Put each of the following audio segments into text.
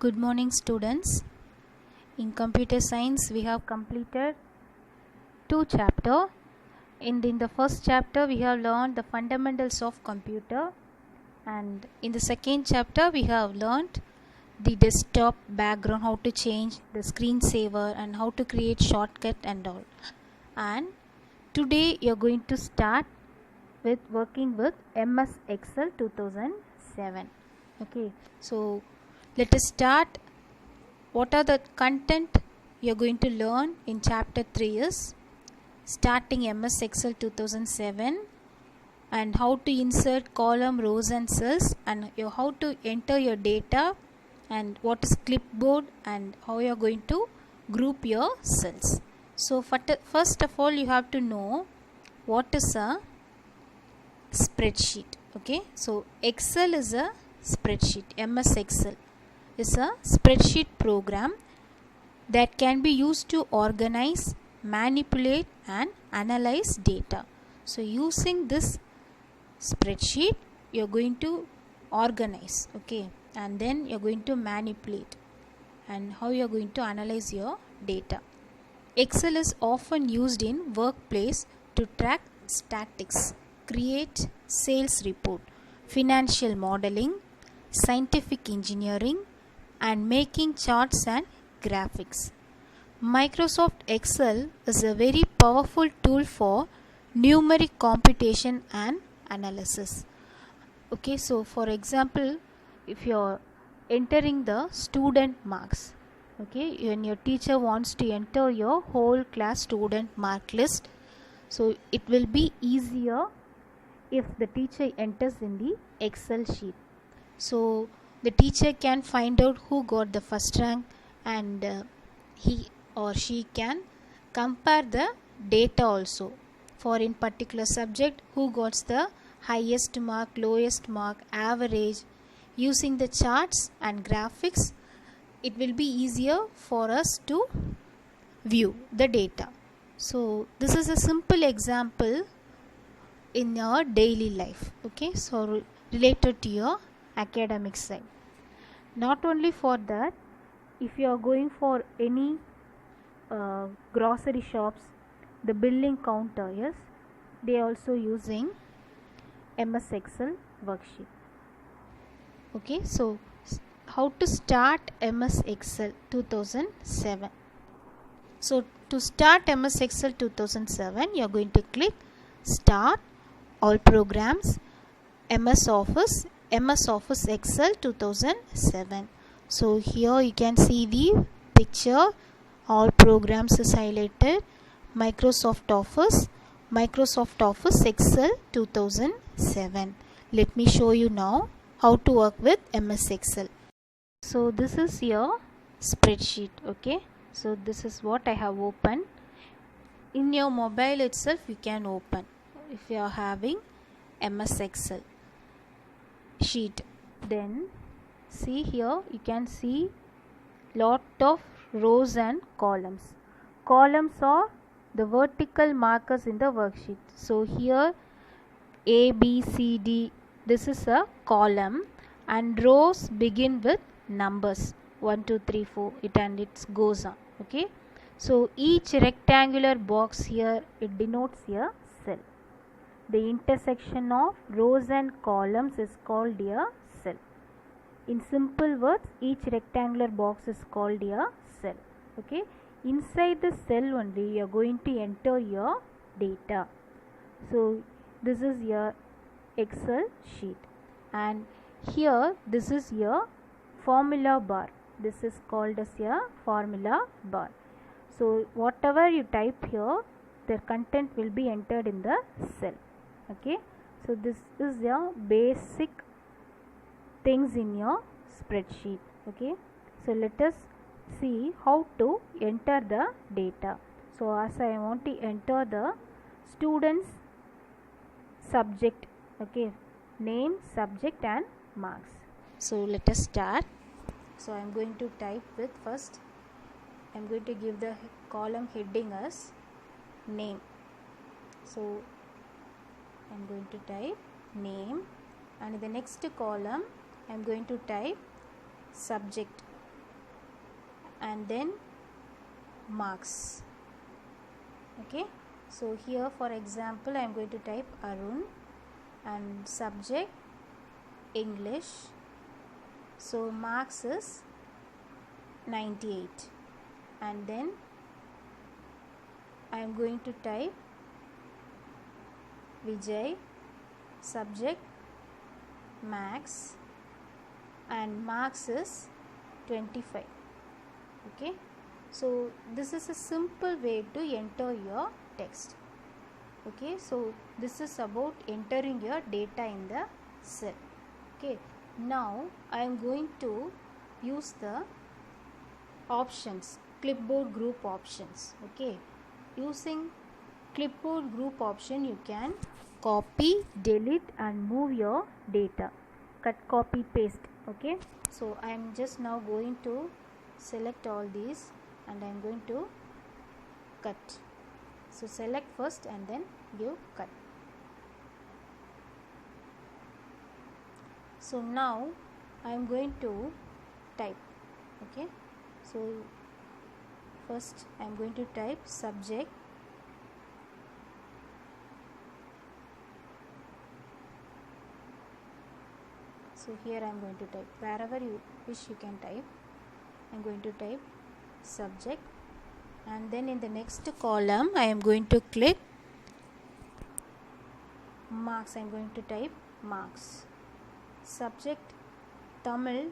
Good morning, students. In computer science, we have completed two chapters. In the first chapter, we have learned the fundamentals of computer, and in the second chapter, we have learned the desktop background, how to change the screensaver, and how to create shortcut and all. And today, you are going to start with working with MS Excel 2007. Okay, so let us start. What are the content you are going to learn in chapter 3 is starting MS Excel 2007 and how to insert column, rows and cells, and how to enter your data, and what is clipboard, and how you are going to group your cells. So first of all, you have to know what is a spreadsheet. Okay, so Excel is a spreadsheet. MS Excel is a spreadsheet program that can be used to organize, manipulate and analyze data. So using this spreadsheet, you are going to organize, okay, and then you are going to manipulate, and how you are going to analyze your data. Excel is often used in workplace to track statistics, create sales report, financial modeling, scientific engineering, and making charts and graphics. Microsoft Excel is a very powerful tool for numeric computation and analysis. Okay, so for example, if you are entering the student marks, okay, when your teacher wants to enter your whole class student mark list, so it will be easier if the teacher enters in the Excel sheet. So the teacher can find out who got the first rank, and he or she can compare the data also for in particular subject, who got the highest mark, lowest mark, average. Using the charts and graphics, it will be easier for us to view the data. So this is a simple example in your daily life, okay, so related to your academic side. Not only for that, if you are going for any grocery shops, the billing counter, yes, they are also using MS Excel worksheet. Okay, so how to start MS Excel 2007. So to start MS Excel 2007, you are going to click Start, All Programs, MS Office Excel 2007. So here you can see the picture, all programs is highlighted, Microsoft Office Excel 2007. Let me show you now how to work with MS Excel. So this is your spreadsheet, okay, so this is what I have opened. In your mobile itself you can open if you are having MS Excel sheet. Then see here, you can see lot of rows and columns. Columns are the vertical markers in the worksheet. So here A, B, C, D, this is a column, and rows begin with numbers 1, 2, 3, 4, and it goes on. Okay, so each rectangular box here, it denotes a cell. The intersection of rows and columns is called a cell. In simple words, each rectangular box is called a cell. Okay, inside the cell only you are going to enter your data. So this is your Excel sheet, and here this is your formula bar. This is called as a formula bar. So whatever you type here, the content will be entered in the cell. Okay, so this is your basic things in your spreadsheet. Okay, so let us see how to enter the data. So as I want to enter the students subject, okay, name, subject and marks. So let us start. So I am going to type with first, I am going to give the column heading as name. So I am going to type name, and in the next column I am going to type subject. and then marks. Okay, so here for example I am going to type Arun and subject English. So marks is 98, and then I am going to type Vijay, subject Max, and marks is 25. Okay, so this is a simple way to enter your text. Okay, so this is about entering your data in the cell. Okay, now I am going to use the options, clipboard group options. Okay, using clipboard group option you can copy, delete and move your data. Cut, copy, paste. Okay, so I am just now going to select all these and I am going to cut. So select first and then give cut. So now I am going to type. Okay, so first I am going to type subject so here I am going to type, wherever you wish you can type. I am going to type subject, and then in the next column I am going to click marks. I am going to type marks. Subject Tamil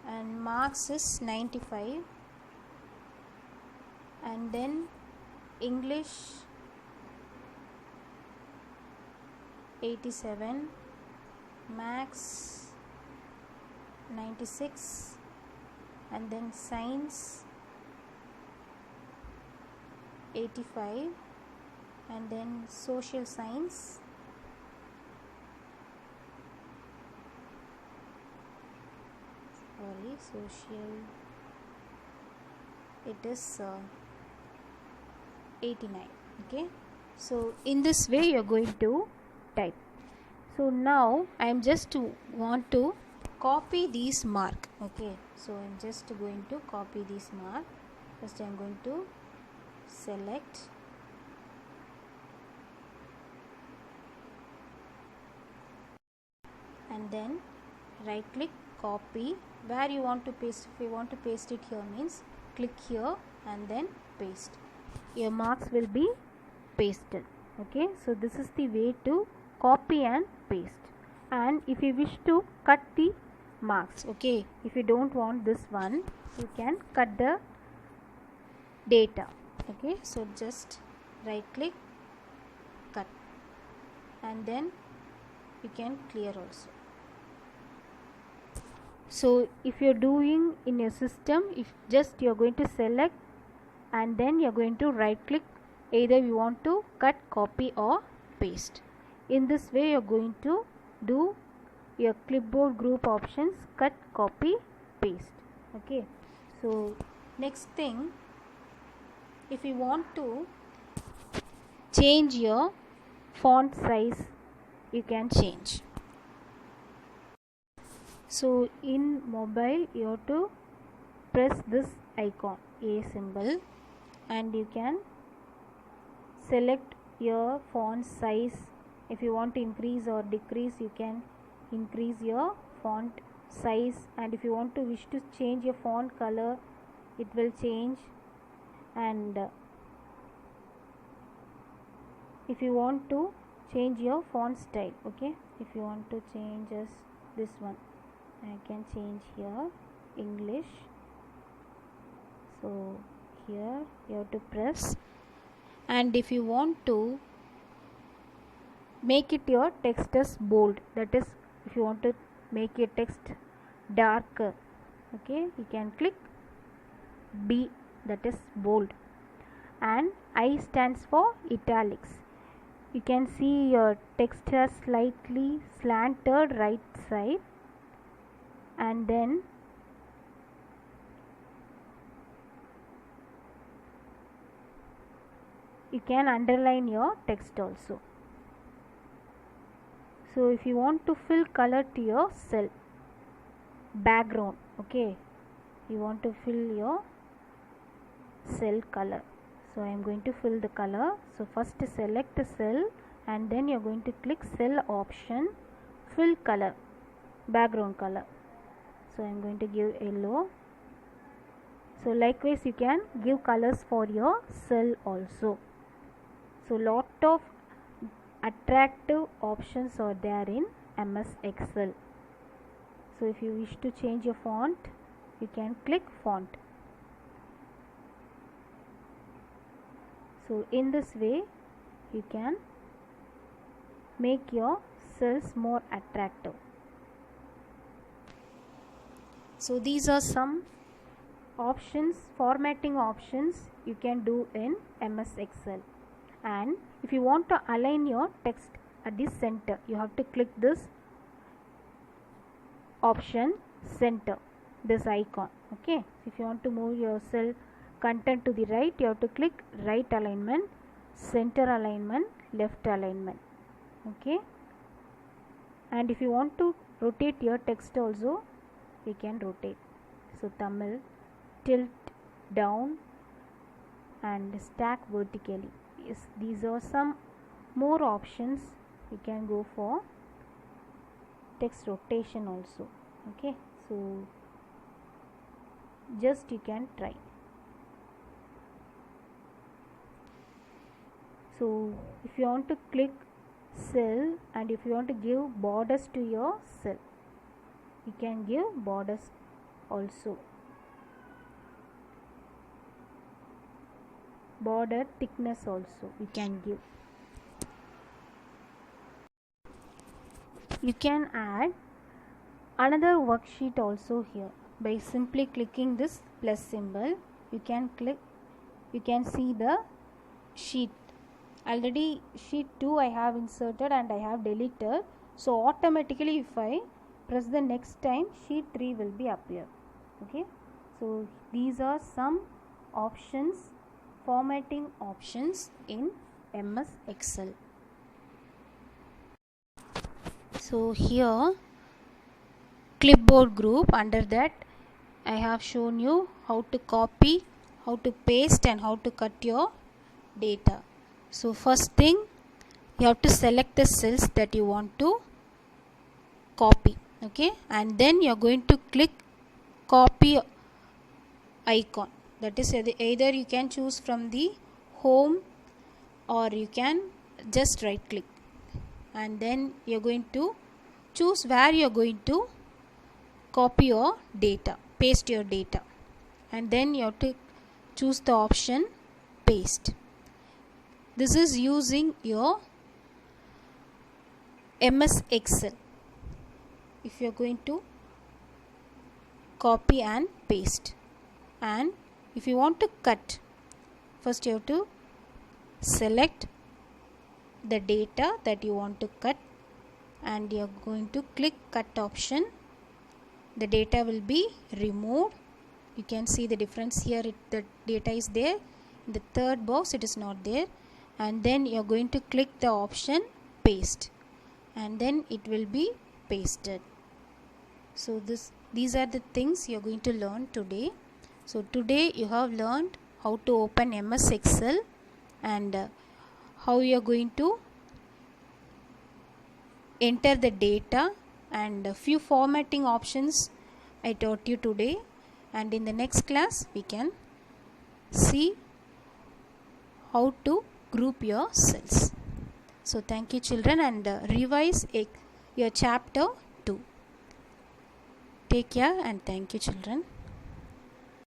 and marks is 95, and then English 87, Max 96, and then Science 85, and then Social Science social it is 89. Okay, so in this way you are going to type. So now I am just want to copy these mark. Okay, so I am just going to copy this mark. First I am going to select, and then right click, copy where you want to paste. If you want to paste it here means click here and then paste. Your marks will be pasted. Okay, so this is the way to copy and paste. And if you wish to cut the marks, okay, if you don't want this one, you can cut the data. Okay, so just right click, cut, and then you can clear also. So if you're doing in your system, if just you're going to select and then you're going to right click, either you want to cut, copy or paste. In this way you're going to do your clipboard group options, cut, copy, paste. Okay, so next thing, if you want to change your font size, you can change. So in mobile you have to press this icon, A symbol, and you can select your font size. If you want to increase or decrease, you can increase your font size, and if you want to wish to change your font color, it will change. And if you want to change your font style, okay, if you want to change as this one, I can change here English. So here you have to press, and if you want to make it your text as bold, that is if you want to make your text darker, okay, you can click B, that is bold, and I stands for italics. You can see your text has slightly slanted right side, and then you can underline your text also. So if you want to fill color to your cell background, okay, you want to fill your cell color. So I am going to fill the color. So first select the cell and then you are going to click cell option, fill color, background color. So I am going to give yellow. So likewise you can give colors for your cell also. So lot of attractive options are there in MS Excel. So if you wish to change your font, you can click font. So in this way you can make your cells more attractive. So these are some options, formatting options you can do in MS Excel. And if you want to align your text at the center, you have to click this option, center, this icon. Okay, if you want to move your cell content to the right, you have to click right alignment, center alignment, left alignment. Okay, and if you want to rotate your text also, you can rotate. So Tamil, tilt down and stack vertically. Yes, these are some more options you can go for text rotation also. Okay, so just you can try. So if you want to click cell and if you want to give borders to your cell, you can give borders also. Border thickness also you can give. You can add another worksheet also here by simply clicking this plus symbol. You can see the sheet. Already sheet 2 I have inserted and I have deleted. So automatically if I press the next time, sheet 3 will be appear. Okay, so these are some options, formatting options in MS Excel. So here clipboard group, under that I have shown you how to copy, how to paste and how to cut your data. So first thing, you have to select the cells that you want to copy. Okay, and then you are going to click copy icon. That is either you can choose from the home or you can just right click, and then you are going to choose where you are going to copy your data, paste your data, and then you have to choose the option paste. This is using your MS Excel. If you are going to copy and paste, and if you want to cut, first you have to select the data that you want to cut and you are going to click cut option. The data will be removed. You can see the difference here. The data is there. In the third box it is not there. And then you are going to click the option paste, and then it will be pasted. So these are the things you are going to learn today. So today you have learned how to open MS Excel and how you are going to enter the data, and a few formatting options I taught you today, and in the next class we can see how to group your cells. So thank you children, and revise your chapter 2. Take care and thank you children.